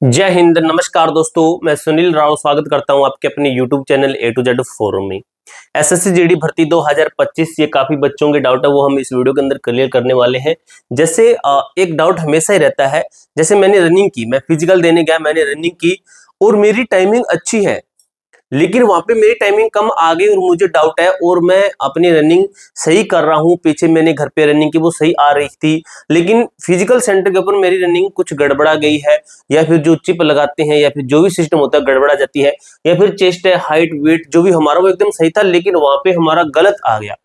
जय हिंद, नमस्कार दोस्तों। मैं सुनील राव स्वागत करता हूं आपके अपने YouTube channel A to Z forum में। एसएससी जीडी भर्ती 2025 ये काफी बच्चों के डाउट है, वो हम इस वीडियो के अंदर क्लियर करने वाले हैं। जैसे एक डाउट हमेशा ही रहता है, जैसे मैंने रनिंग की, मैं फिजिकल देने गया, मैंने रनिंग की और मेरी टाइमिंग अच्छी है, लेकिन वहां पे मेरी टाइमिंग कम आ गई और मुझे डाउट है और मैं अपनी रनिंग सही कर रहा हूं। पीछे मैंने घर पे रनिंग की, वो सही आ रही थी, लेकिन फिजिकल सेंटर के ऊपर मेरी रनिंग कुछ गड़बड़ा गई है, या फिर जो चिप लगाते हैं या फिर जो भी सिस्टम होता है गड़बड़ा जाती है, या फिर चेस्ट है, हाइट, वेट जो भी हमारा वो एकदम सही था, लेकिन वहां पे हमारा गलत आ गया।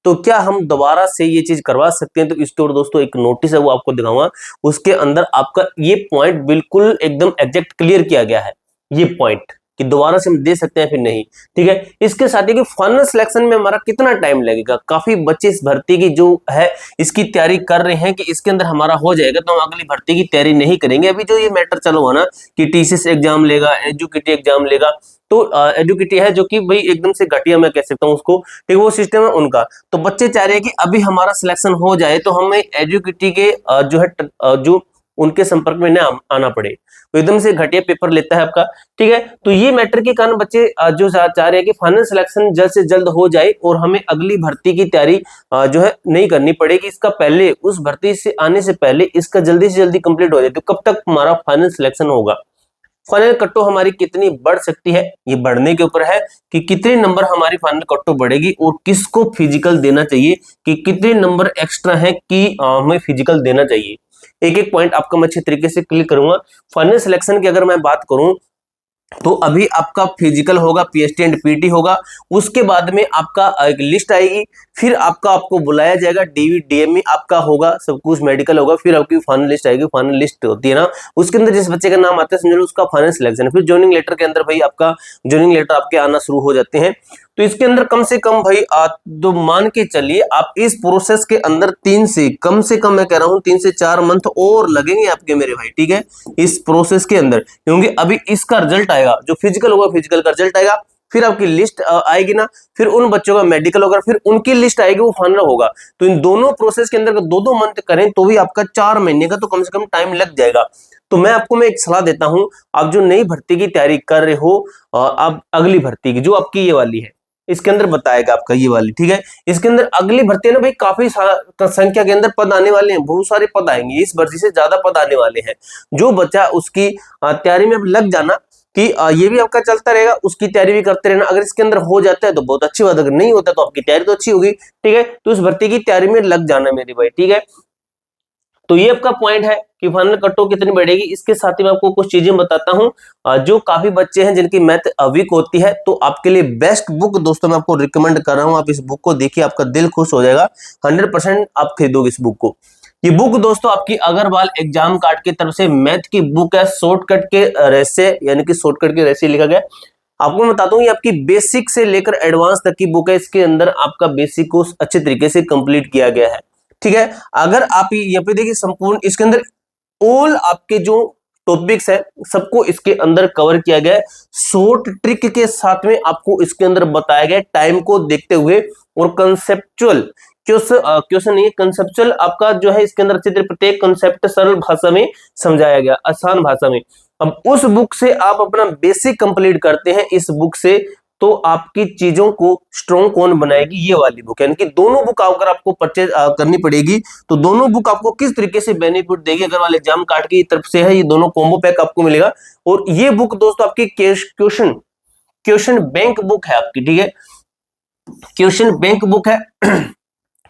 तो क्या हम दोबारा से ये चीज करवा सकते हैं? तो इसके और दोस्तों एक नोटिस है, वो आपको दिखाऊंगा। उसके अंदर आपका ये पॉइंट बिल्कुल एकदम एग्जैक्ट क्लियर किया गया है, ये पॉइंट कि दोबारा से हम दे सकते हैं फिर नहीं। ठीक है, इसके साथ ही कि फाइनल सिलेक्शन में हमारा कितना टाइम लगेगा। काफी बच्चे इस भर्ती की जो है इसकी तैयारी कर रहे हैं कि इसके अंदर हमारा हो जाएगा तो हम अगली भर्ती की तैयारी नहीं करेंगे। अभी जो ये मैटर चला हुआ ना कि टीसीएस एग्जाम लेगा, एजुकेटी एग्जाम लेगा, तो एजुकेटी है जो कि भाई एकदम से घटिया मैं कह सकता हूँ उसको, ठीक, वो सिस्टम है उनका। तो बच्चे चाह रहे हैं कि अभी हमारा सिलेक्शन हो जाए तो हमें एजुकेटी के जो है जो उनके संपर्क में ना आना पड़े, तो एकदम से घटिया पेपर लेता है आपका। ठीक है, तो ये मैटर के कारण बच्चे जो चाह रहे हैं कि फाइनल सिलेक्शन जल्द से जल्द हो जाए और हमें अगली भर्ती की तैयारी जो है नहीं करनी पड़ेगी। इसका पहले, उस भर्ती से आने से पहले इसका जल्दी से जल्दी कंप्लीट हो जाए। तो कब तक हमारा फाइनल सिलेक्शन होगा, फाइनल कट्टो हमारी कितनी बढ़ सकती है, ये बढ़ने के ऊपर है कि कितने नंबर हमारी फाइनल कट्टो बढ़ेगी और किसको फिजिकल देना चाहिए, कि कितने नंबर एक्स्ट्रा है कि हमें फिजिकल देना चाहिए। एक एक पॉइंट आपका मैं अच्छे तरीके से क्लियर करूंगा। फाइनल सिलेक्शन की अगर मैं बात करूं तो अभी आपका फिजिकल होगा, पीएसटी एंड पीटी होगा, उसके बाद में आपका एक लिस्ट आएगी, फिर आपको बुलाया जाएगा, डीवी डीएमई आपका होगा, सब कुछ मेडिकल होगा, फिर आपकी फाइनल लिस्ट आएगी। फाइनल लिस्ट होती है ना, उसके अंदर जिस बच्चे का नाम आता है समझ लो उसका फाइनल सिलेक्शन है। फिर ज्वाइनिंग लेटर के अंदर भाई आपका ज्वाइनिंग लेटर आपके आना शुरू हो जाते हैं। तो इसके अंदर कम से कम भाई तो मान के चलिए आप इस प्रोसेस के अंदर कम से कम मैं कह रहा हूं 3 से 4 मंथ और लगेंगे आपके मेरे भाई। ठीक है, इस प्रोसेस के अंदर, क्योंकि अभी इसका रिजल्ट आएगा, जो फिजिकल होगा फिजिकल का रिजल्ट आएगा, फिर आपकी लिस्ट आएगी ना, फिर उन बच्चों का मेडिकल होगा, फिर उनकी लिस्ट आएगी, वो फाइनल होगा। तो इन दोनों प्रोसेस के अंदर 2-2 मंथ करें तो भी आपका 4 महीने का तो कम से कम टाइम लग जाएगा। तो मैं एक सलाह देता हूं, आप जो नई भर्ती की तैयारी कर रहे हो, आप अगली भर्ती की जो आपकी ये वाली है, इसके अंदर बताएगा आपका ये वाली। ठीक है, इसके अंदर अगली भर्ती है ना भाई, काफी संख्या के अंदर पद आने वाले हैं, बहुत सारे पद आएंगे, इस भर्ती से ज्यादा पद आने वाले हैं। जो बच्चा उसकी तैयारी में अब लग जाना कि ये भी आपका चलता रहेगा, उसकी तैयारी भी करते रहना। अगर इसके अंदर हो जाता है तो बहुत अच्छी बात, अगर नहीं होता तो आपकी तैयारी तो अच्छी होगी। ठीक है, तो उस भर्ती की तैयारी में लग जाना मेरे भाई। ठीक है, तो ये आपका पॉइंट है कि फाइनल कट-ऑफ कितनी बढ़ेगी। इसके साथ ही मैं आपको कुछ चीजें बताता हूं, जो काफी बच्चे हैं जिनकी मैथ वीक होती है, तो आपके लिए बेस्ट बुक दोस्तों मैं आपको रिकमेंड कर रहा हूं। आप इस बुक को देखिए, आपका दिल खुश हो जाएगा, 100% आप खरीदोगे इस बुक को। ये बुक दोस्तों आपकी अग्रवाल एग्जाम कार्ड की तरफ से मैथ की बुक है, शॉर्टकट के रेसे, यानी कि शॉर्टकट के रेसे लिखा गया। आपको मैं बताता हूँ, ये आपकी बेसिक से लेकर एडवांस तक की बुक है। इसके अंदर आपका बेसिक को अच्छे तरीके से कंप्लीट किया गया है। ठीक है, अगर आप यहाँ पे देखिए संपूर्ण इसके अंदर ऑल आपके जो टॉपिक्स है सबको इसके अंदर कवर किया गया है। शॉर्ट ट्रिक के साथ में आपको इसके अंदर बताया गया टाइम को देखते हुए, और कंसेप्चुअल क्वेश्चन नहीं है, कंसेप्चुअल आपका जो है इसके अंदर अच्छी तरह प्रत्येक कंसेप्ट सरल भाषा में समझाया गया, आसान भाषा में। अब उस बुक से आप अपना बेसिक कंप्लीट करते हैं इस बुक से, तो आपकी चीजों को स्ट्रॉन्ग कौन बनाएगी, ये वाली बुक। यानी कि दोनों बुक अगर आपको परचेज करनी पड़ेगी तो दोनों बुक आपको किस तरीके से बेनिफिट देगी, अगर वाले एग्जाम कार्ड की तरफ से है, ये दोनों कॉम्बो पैक आपको मिलेगा। और ये बुक दोस्तों आपकी क्वेश्चन बैंक बुक है आपकी। ठीक है, क्वेश्चन बैंक बुक है,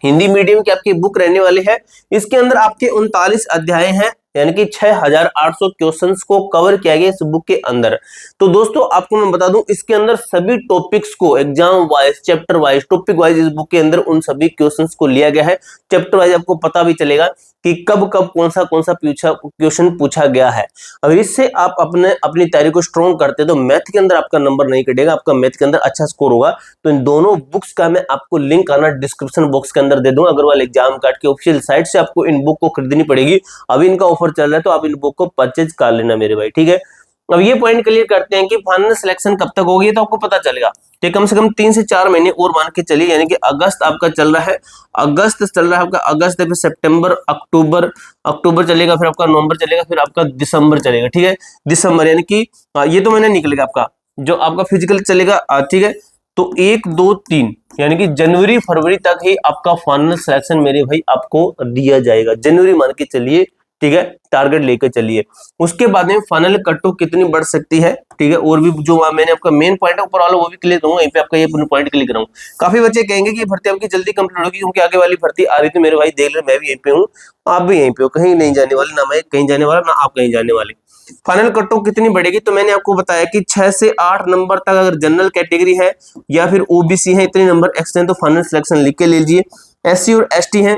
हिंदी मीडियम की आपकी बुक रहने वाली है। इसके अंदर आपके 39 अध्याय हैं, यानी कि 6800 क्वेश्चंस को कवर किया गया इस बुक के अंदर। तो दोस्तों आपको मैं बता दूं, इसके अंदर सभी टॉपिक्स को exam wise, chapter wise, topic wise इस बुक के अंदर उन सभी क्वेश्चंस को लिया गया है। चैप्टर वाइज आपको पता भी चलेगा कि कब कब कौन सा क्वेश्चन पूछा गया है। अगर इससे आप अपनी तैयारी को स्ट्रॉन्ग करते हैं तो मैथ के अंदर आपका नंबर नहीं कटेगा, आपका मैथ के अंदर अच्छा स्कोर होगा। तो इन दोनों बुक्स का मैं आपको लिंक आना डिस्क्रिप्शन बॉक्स के अंदर दे दूंगा। अग्रवाल एग्जाम कार्ड की ऑफिशियल साइट से आपको इन बुक को खरीदनी पड़ेगी, अभी इनका ऑफर चल रहा है, तो आप इन बुक को परचेज कर लेना मेरे भाई। ठीक है, अब ये पॉइंट क्लियर करते हैं कि फाइनल सिलेक्शन कब तक होगी तो आपको पता चलेगा। तो कम से कम 3 से 4 महीने और मान के चलिए, यानी कि अगस्त आपका चल रहा है, अगस्त चल रहा है आपका, अगस्त फिर सितंबर, अक्टूबर, अक्टूबर चलेगा, फिर आपका नवंबर चलेगा, फिर आपका दिसंबर चलेगा। ठीक है, दिसंबर यानी कि ये तो महीना निकलेगा आपका, जो आपका फिजिकल चलेगा। ठीक है, तो 1 2 3 यानी कि जनवरी फरवरी तक ही आपका फाइनल सिलेक्शन मेरे भाई आपको दिया जाएगा, जनवरी मान के चलिए। ठीक है, टारगेट लेकर चलिए। उसके बाद में फाइनल कट ऑफ कितनी बढ़ सकती है। ठीक है, और भी जो मैंने आपका मेन पॉइंट है ऊपर वाला वो भी क्लियर करूंगा, यहीं पे आपका ये पॉइंट क्लियर कराऊंगा। काफी बच्चे कहेंगे कि भर्ती आपकी जल्दी कंप्लीट होगी क्योंकि आगे वाली भर्ती आ रही थी। मेरे भाई देख ले, मैं भी यहीं पे हूँ, आप भी यहीं पे हो, कहीं नहीं जाने वाले, ना मैं कहीं जाने वाला, ना आप कहीं जाने वाले। फाइनल कट ऑफ कितनी बढ़ेगी, तो मैंने आपको बताया कि 6 से 8 नंबर तक अगर जनरल कैटेगरी है या फिर ओबीसी है, इतने नंबर एक्स्ट्रा है तो फाइनल सिलेक्शन लिख के लीजिए। एससी और एसटी है,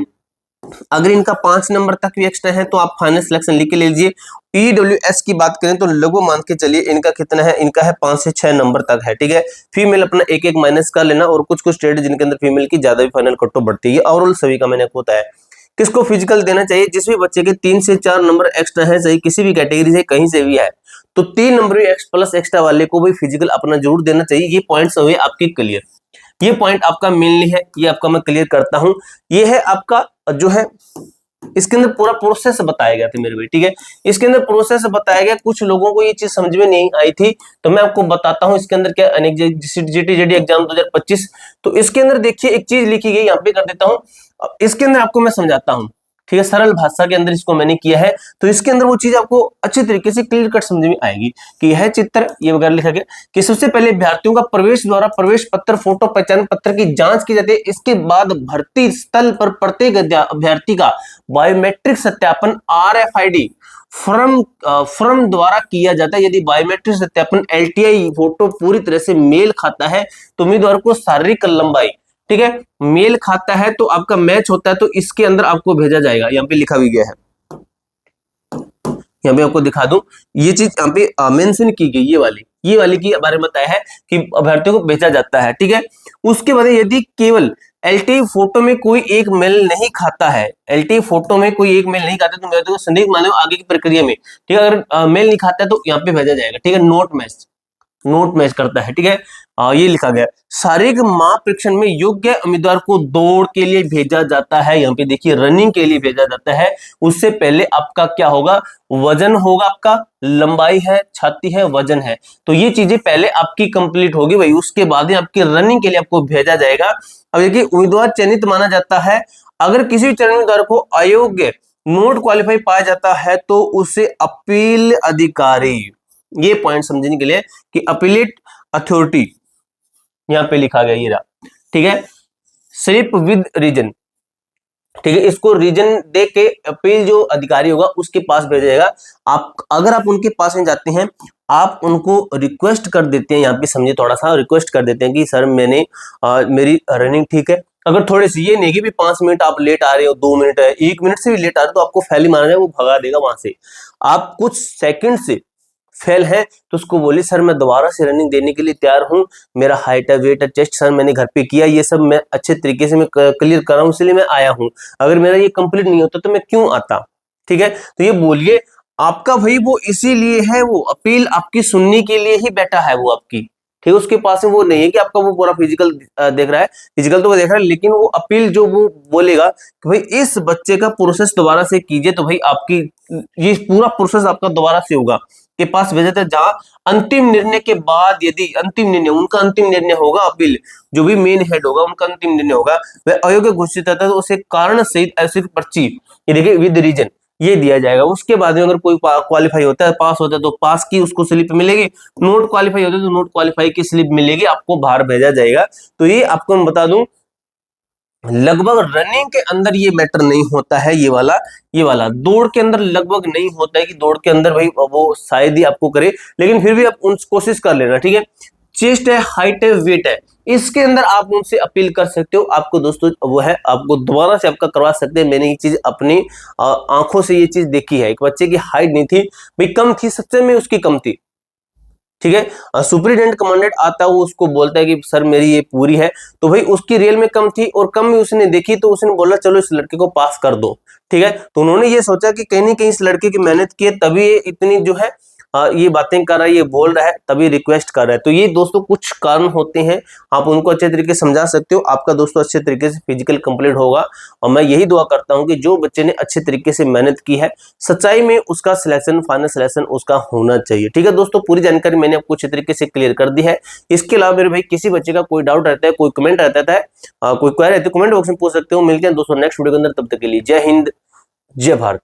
अगर इनका 5 नंबर तक भी एक्स्ट्रा है तो आप फाइनल सिलेक्शन लिख के ले लीजिए। ईडब्ल्यूएस की बात करें तो लगभग मान के चलिए इनका कितना है, इनका है 5 से 6 नंबर तक है। ठीक है, फीमेल अपना एक एक माइनस कर लेना, और कुछ कुछ स्टेट जिनके अंदर फीमेल की ज्यादा भी फाइनल कट ऑफ बढ़ती है। ओवरऑल सभी का मैंने आपको बताया। किसको फिजिकल देना चाहिए, जिस भी बच्चे के 3 से 4 नंबर एक्स्ट्रा है, सही किसी भी कैटेगरी से कहीं से भी है, तो 3 नंबर प्लस एक्स्ट्रा वाले को भी फिजिकल अपना जरूर देना चाहिए। ये पॉइंट्स हुए आपके क्लियर। ये पॉइंट आपका मेनली है, ये आपका मैं क्लियर करता हूं। ये है आपका जो है, इसके अंदर पूरा प्रोसेस बताया गया था मेरे भाई। ठीक है, इसके अंदर प्रोसेस बताया गया, कुछ लोगों को ये चीज समझ में नहीं आई थी, तो मैं आपको बताता हूं। इसके अंदर क्या अनेक जीटीजेडी एग्जाम 2025, तो इसके अंदर देखिए एक चीज लिखी गई, यहाँ पे कर देता हूं। इसके अंदर आपको मैं समझाता हूं, ठीक है, सरल भाषा के अंदर इसको मैंने किया है, तो इसके अंदर वो चीज आपको अच्छी तरीके से क्लियर कट समझ में आएगी कि यह चित्र ये वगैरह लिखा गया कि सबसे पहले अभ्यर्थियों का प्रवेश द्वारा प्रवेश पत्र, फोटो पहचान पत्र की जांच की जाती है। इसके बाद भर्ती स्थल पर प्रत्येक अभ्यर्थी का बायोमेट्रिक सत्यापन RFID फर्म द्वारा किया जाता है। यदि बायोमेट्रिक सत्यापन LTI फोटो पूरी तरह से मेल खाता है तो उम्मीदवार को शारीरिक लंबाई, ठीक है, मेल खाता है तो आपका मैच होता है, तो इसके अंदर आपको भेजा जाएगा। यहाँ पे लिखा भी गया है, यहाँ पे आपको दिखा दूं, ये चीज यहाँ पे मेंशन की गई, ये वाली की बारे में बताया है कि अभ्यर्थियों को भेजा जाता है। ठीक है, उसके बाद यदि केवल LTI फोटो में कोई एक मेल नहीं खाता है, LTI फोटो में कोई एक मेल नहीं खाता तो अभ्यर्थियों को संदिग्ध माने आगे की प्रक्रिया में, ठीक है, अगर मेल नहीं खाता है तो यहाँ पे भेजा जाएगा। ठीक है, नोट मैच करता है। ठीक है, ये लिखा गया। शारीरिक माप परीक्षण में योग्य उम्मीदवार को दौड़ के लिए भेजा जाता है, यहाँ पे देखिए रनिंग के लिए भेजा जाता है। उससे पहले आपका क्या होगा, वजन होगा, आपका लंबाई है, छाती है, वजन है, तो ये चीजें पहले आपकी कंप्लीट होगी भाई, उसके बाद ही आपकी रनिंग के लिए आपको भेजा जाएगा। अब देखिए उम्मीदवार चयनित माना जाता है, अगर किसी चयनित उम्मीदवार को अयोग्य नोट क्वालिफाई पाया जाता है तो उसे अपील अधिकारी, ये पॉइंट समझने के लिए कि अपीलेट अथॉरिटी यहां पे लिखा गया ये रहा। ठीक है, स्लिप विद रीजन, ठीक है, इसको रीजन दे के अपील जो अधिकारी होगा उसके पास भेजा जाएगा। आप अगर आप उनके पास में जाते हैं, आप उनको रिक्वेस्ट कर देते हैं, यहाँ पे समझे, थोड़ा सा रिक्वेस्ट कर देते हैं कि सर मैंने मेरी रनिंग ठीक है। अगर थोड़े से ये नहीं कि भी 5 मिनट आप लेट आ रहे हो, 2 मिनट है, 1 मिनट से भी लेट आ रहे हो तो आपको फैली मारा जाए, वो भगा देगा वहां से। आप कुछ सेकंड से फेल है तो उसको बोलिए सर मैं दोबारा से रनिंग देने के लिए तैयार हूं, मेरा हाइट है, वेट है, टेस्ट सर मैंने घर पे किया, ये सब मैं अच्छे तरीके से मैं क्लियर कर रहा हूं इसलिए मैं आया हूं, अगर मेरा ये कंप्लीट नहीं होता तो मैं क्यों आता। ठीक है, तो ये बोलिए आपका भाई वो इसीलिए है, वो अपील आपकी सुनने के लिए ही बैठा है वो आपकी। ठीक है, उसके पास में वो नहीं है कि आपका वो पूरा फिजिकल देख रहा है, फिजिकल तो वो देख रहा है, लेकिन वो अपील जो वो बोलेगा कि भाई इस बच्चे का प्रोसेस दोबारा से कीजिए, तो भाई आपकी ये पूरा प्रोसेस आपका दोबारा से होगा के पास भेजा था, जहां अंतिम निर्णय के बाद यदि अंतिम निर्णय उनका अंतिम निर्णय होगा, अपील जो भी मेन हेड होगा उनका अंतिम निर्णय होगा, वह अयोग्य घोषित होता है तो उसे कारण सहित ऐसी पर्ची, ये देखिए विद रीजन, ये दिया जाएगा। उसके बाद में अगर कोई क्वालिफाई होता है, पास होता है तो पास की उसको स्लिप मिलेगी, नोट क्वालिफाई होता है तो नोट क्वालिफाई की स्लिप मिलेगी, आपको बाहर भेजा जाएगा। तो ये आपको मैं बता दूं, लगभग रनिंग के अंदर ये मैटर नहीं होता है, ये वाला दौड़ के अंदर लगभग नहीं होता है कि दौड़ के अंदर भाई वो शायद ही आपको करे, लेकिन फिर भी आप उन कोशिश कर लेना। ठीक है, चेस्ट है, हाइट है, वेट है, इसके अंदर आप उनसे अपील कर सकते हो। आपको दोस्तों वो है, आपको दोबारा से आपका करवा सकते हैं। मैंने ये चीज अपनी आंखों से ये चीज देखी है, एक बच्चे की हाइट नहीं थी भाई, कम थी, सच्चे में उसकी कम थी। ठीक है, सुपरिटेंडेंट कमांडेंट आता है, वो उसको बोलता है कि सर मेरी ये पूरी है, तो भाई उसकी रियल में कम थी और कम में उसने देखी, तो उसने बोला चलो इस लड़के को पास कर दो। ठीक है, तो उन्होंने ये सोचा कि कहीं ना कहीं इस लड़के की मेहनत की है तभी इतनी जो है ये बातें कर रहा है, ये बोल रहा है, तभी रिक्वेस्ट कर रहा है। तो ये दोस्तों कुछ कारण होते हैं, आप उनको अच्छे तरीके से समझा सकते हो, आपका दोस्तों अच्छे तरीके से फिजिकल कंप्लीट होगा। और मैं यही दुआ करता हूं कि जो बच्चे ने अच्छे तरीके से मेहनत की है, सच्चाई में उसका सिलेक्शन, फाइनल सिलेक्शन उसका होना चाहिए। ठीक है दोस्तों, पूरी जानकारी मैंने आपको अच्छे तरीके से क्लियर कर दी है। इसके अलावा मेरे भाई किसी बच्चे का कोई डाउट रहता है, कोई कमेंट रहता है, कोई क्वेरी रहती है, कमेंट बॉक्स में पूछ सकते हो। मिलते हैं दोस्तों नेक्स्ट वीडियो के अंदर, तब तक के लिए जय हिंद, जय भारत।